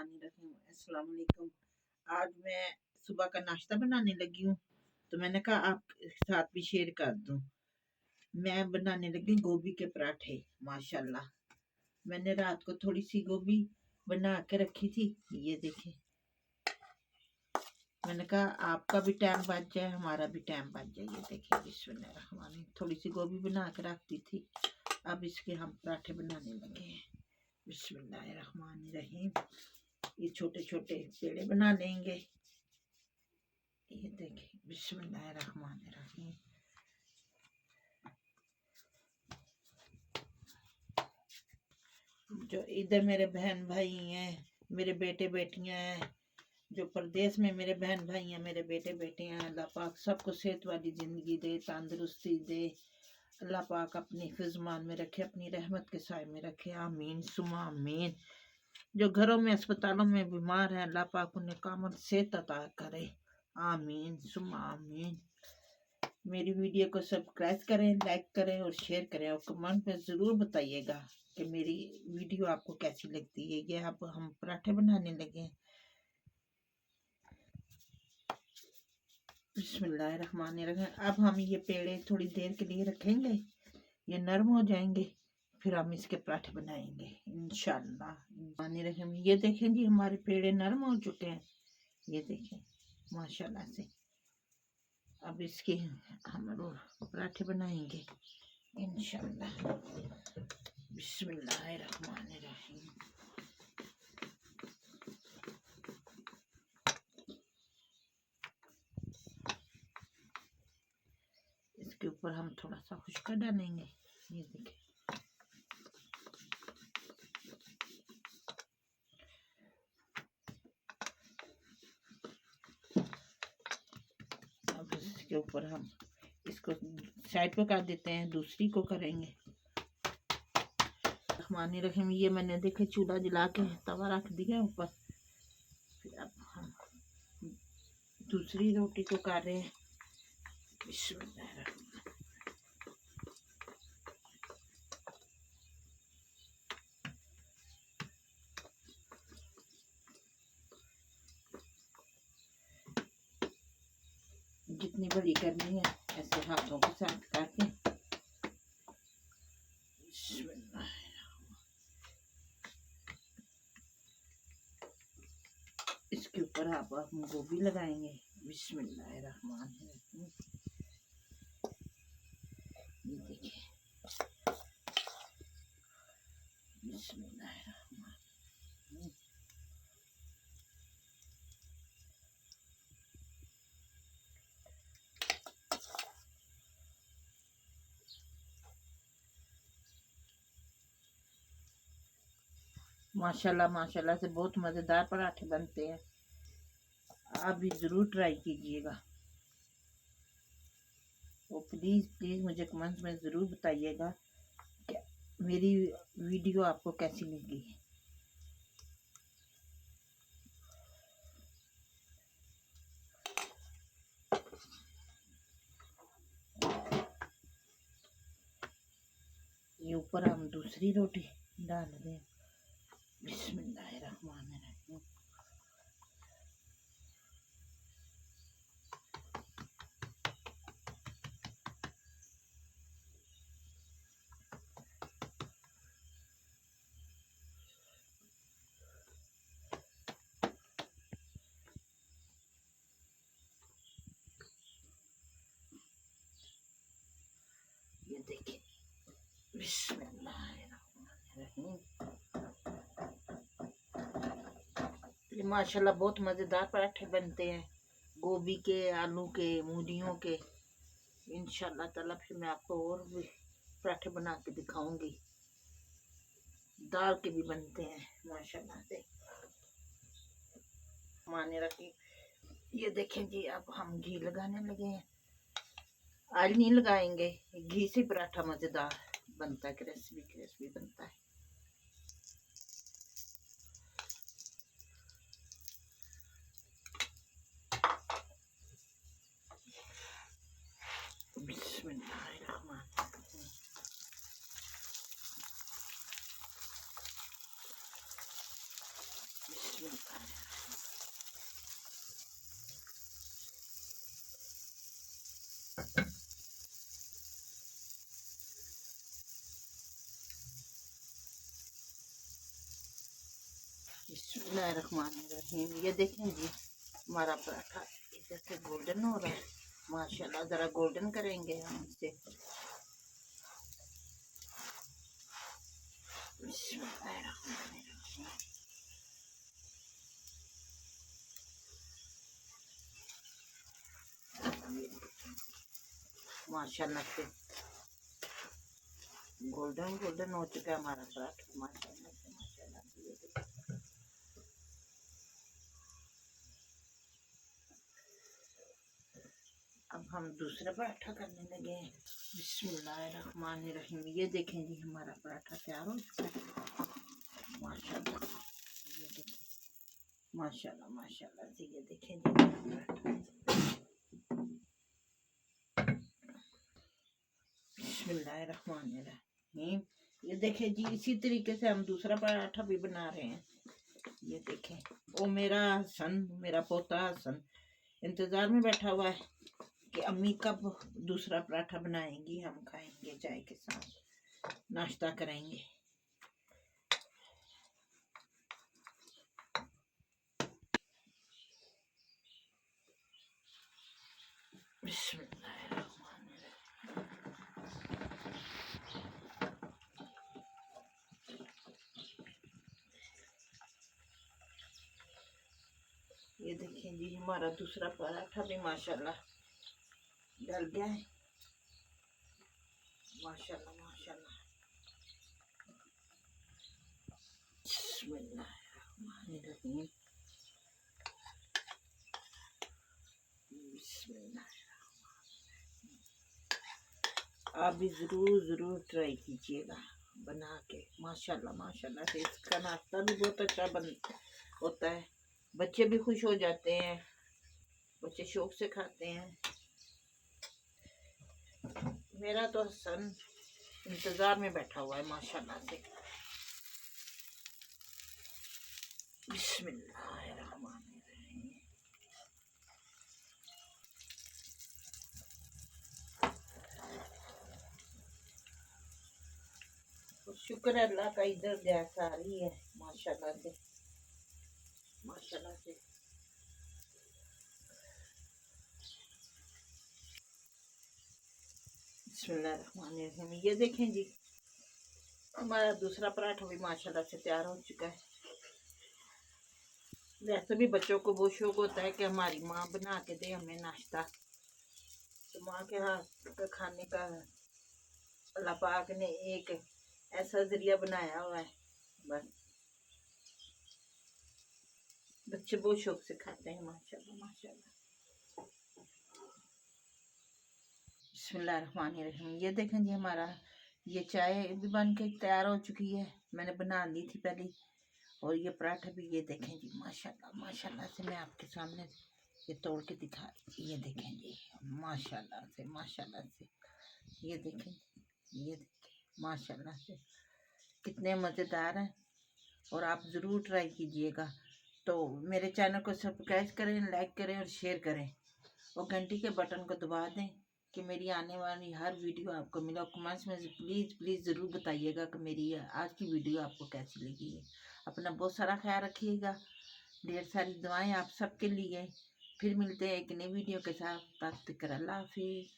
बिस्मिल्लाहिर्रहमानिर्रहीम। अस्सलाम वालेकुम। आज मैं सुबह का नाश्ता बनाने लगी हूँ, तो मैंने कहा आपके साथ भी शेयर कर दूँ। मैं बनाने लगी गोभी के पराठे। माशाल्लाह, मैंने रात को थोड़ी सी गोभी बना के रखी थी। ये देखें, मैंने कहा आपका भी टाइम बच जाए, हमारा भी टाइम बच जाए। ये देखें, बिस्मिल्लाहिर्रहमानिर्रहीम। थोड़ी सी गोभी बना के रखती थी, अब इसके हम पराठे बनाने लगे हैं। बिस्मिल्लाहिर्रहमानिर्रहीम। ये छोटे छोटे पेड़े बना लेंगे। ये देखिए, बिस्मिल्लाहिर्रहमानिर्रहीम। जो इधर मेरे बहन भाई हैं, मेरे बेटे बेटियां हैं, जो प्रदेश में मेरे बहन भाई हैं, मेरे बेटे बेटियां हैं, अल्लाह पाक सबको सेहत वाली ज़िंदगी दे, तंदुरुस्ती दे। अल्लाह पाक अपनी हिफ्ज़-मान में रखे, अपनी रहमत के साए में रखे। आमीन सुमा आमीन। जो घरों में अस्पतालों में बीमार हैं, अल्लाह पाक उन्हें कामल सेहत अता करे। आमीन सुमा आमीन। मेरी वीडियो को सब्सक्राइब करें, लाइक करें और शेयर करें, और कमेंट में ज़रूर बताइएगा कि मेरी वीडियो आपको कैसी लगती है। ये अब हम पराठे बनाने लगे हैं। बिस्मिल्लाहिर्रहमानिर्रहीम। अब हम ये पेड़े थोड़ी देर के लिए रखेंगे, ये नरम हो जाएंगे, फिर हम इसके पराठे बनाएंगे इंशाअल्लाह। ये देखें जी, हमारे पेड़े नरम हो चुके हैं। ये देखें माशाल्लाह से। अब इसके हम पराठे बनाएंगे इंशाअल्लाह। बिस्मिल्लाहिर्रहमानिर्रहीम। इसके ऊपर हम थोड़ा सा खुशका डालेंगे। ये देखें, अब इसके ऊपर हम इसको साइड पे कर देते हैं, दूसरी को करेंगे। रहमानिर्रहीम। ये मैंने देखे चूल्हा जला के तवा रख दिया ऊपर, फिर अब हम दूसरी रोटी को कर रहे हैं। बिस्मिल्लाहिर्रहमानिर्रहीम। जितनी बड़ी करनी है ऐसे हाथों के साथ करके। इसके ऊपर आप हम गोभी लगाएंगे। बिस्मिल्लाहिर्रहमानिर्रहीम। ये देखिए, बिस्मिल्लाहिर्रहमानिर्रहीम। माशाल्लाह माशाल्लाह से बहुत मज़ेदार पराठे बनते हैं। आप भी ज़रूर ट्राई कीजिएगा, और प्लीज़ प्लीज़ मुझे कमेंट्स में ज़रूर बताइएगा कि मेरी वीडियो आपको कैसी लगी है। ये ऊपर हम दूसरी रोटी डाल दें। बिस्मिल्लाहिर्रहमानिर्रहीम। ये देखिए, बिस्मिल्लाहिर्रहमानिर्रहीम। ये माशाल्लाह बहुत मज़ेदार पराठे बनते हैं, गोभी के, आलू के, मूलियों के। इंशाल्लाह ताला फिर मैं आपको और भी पराठे बना के दिखाऊंगी। दाल के भी बनते हैं माशाल्लाह से। माने रखी। ये देखें जी, अब हम घी लगाने लगे हैं। ऑयल नहीं लगाएंगे, घी से पराठा मज़ेदार बनता है, क्रिस्पी क्रिस्पी बनता है। बिस्मिल्लाहिर्रहमानिर्रहीम। बिस्मिल्लाहिर्रहमानिर्रहीम। ये देखें जी हमारा पराठा इधर से गोल्डन हो रहा है माशाल्लाह। ज़रा गोल्डन करेंगे हम इसे। बिस्मिल्लाहिर्रहमानिर्रहीम। माशाल्लाह से गोल्डन गोल्डन हो चुका है हमारा पराठा माशाल्लाह से माशाल्लाह से। अब हम दूसरा पराठा करने लगे हैं। बिस्मिल्लाहिर्रहमानिर्रहीम। ये देखें जी हमारा पराठा तैयार हो चुका है माशाल्लाह। ये देखें माशाल्लाह माशाल्लाह से। ये देखें जी बिस्मिल्लाहिर्रहमानिर्रहीम। ये देखें जी इसी तरीके से हम दूसरा पराठा भी बना रहे हैं। ये देखें वो मेरा हसन, मेरा पोता हसन इंतज़ार में बैठा हुआ है कि अम्मी कब दूसरा पराठा बनाएंगी, हम खाएंगे चाय के साथ, नाश्ता करेंगे। ये देखिए जी हमारा दूसरा पराठा भी माशाल्लाह डल गया है माशाल्लाह माशाल्लाह। बिस्मिल्लाहिर्रहमानिर्रहीम। आप भी ज़रूर ट्राई कीजिएगा बना के माशाल्लाह माशाल्लाह से। इसका नाश्ता भी बहुत अच्छा बन होता है, बच्चे भी खुश हो जाते हैं, बच्चे शौक से खाते हैं। मेरा तो सन इंतज़ार में बैठा हुआ है माशाल्लाह से। बिस्मिल्लाहिर्रहमानिर्रहीम। शुक्र है अल्लाह का, इधर गैस आ रही है माशाल्लाह से माशाल्लाह से। बिस्मिल्लाहिर्रहमानिर्रहीम। ये देखें जी हमारा दूसरा पराठा भी माशाल्लाह से तैयार हो चुका है। वैसे भी बच्चों को बहुत शौक होता है कि हमारी माँ बना के दे हमें नाश्ता, तो माँ के हाथ का खाने का अल्लाह पाक ने एक ऐसा जरिया बनाया हुआ है, बस बच्चे बहुत शौक से खाते हैं माशाल्लाह माशाल्लाह। बिस्मिल्लाहिर्रहमानिर्रहीम। ये देखें जी हमारा ये चाय भी बन के तैयार हो चुकी है, मैंने बना ली थी पहले। और ये पराठा भी ये देखें जी माशाल्लाह माशाल्लाह से। मैं आपके सामने ये तोड़ के दिखा, ये देखें जी माशाल्लाह से माशाल्लाह से। ये देखें माशाल्लाह से कितने मज़ेदार हैं। और आप ज़रूर ट्राई कीजिएगा। तो मेरे चैनल को सब्सक्राइब करें, लाइक करें और शेयर करें और घंटी के बटन को दबा दें कि मेरी आने वाली हर वीडियो आपको मिले। और कमेंट्स में प्लीज़ ज़रूर बताइएगा कि मेरी आज की वीडियो आपको कैसी लगी है। अपना बहुत सारा ख्याल रखिएगा, ढेर सारी दुआएं आप सबके लिए। फिर मिलते हैं एक नई वीडियो के साथ, तब तक अल्लाह हाफिज़।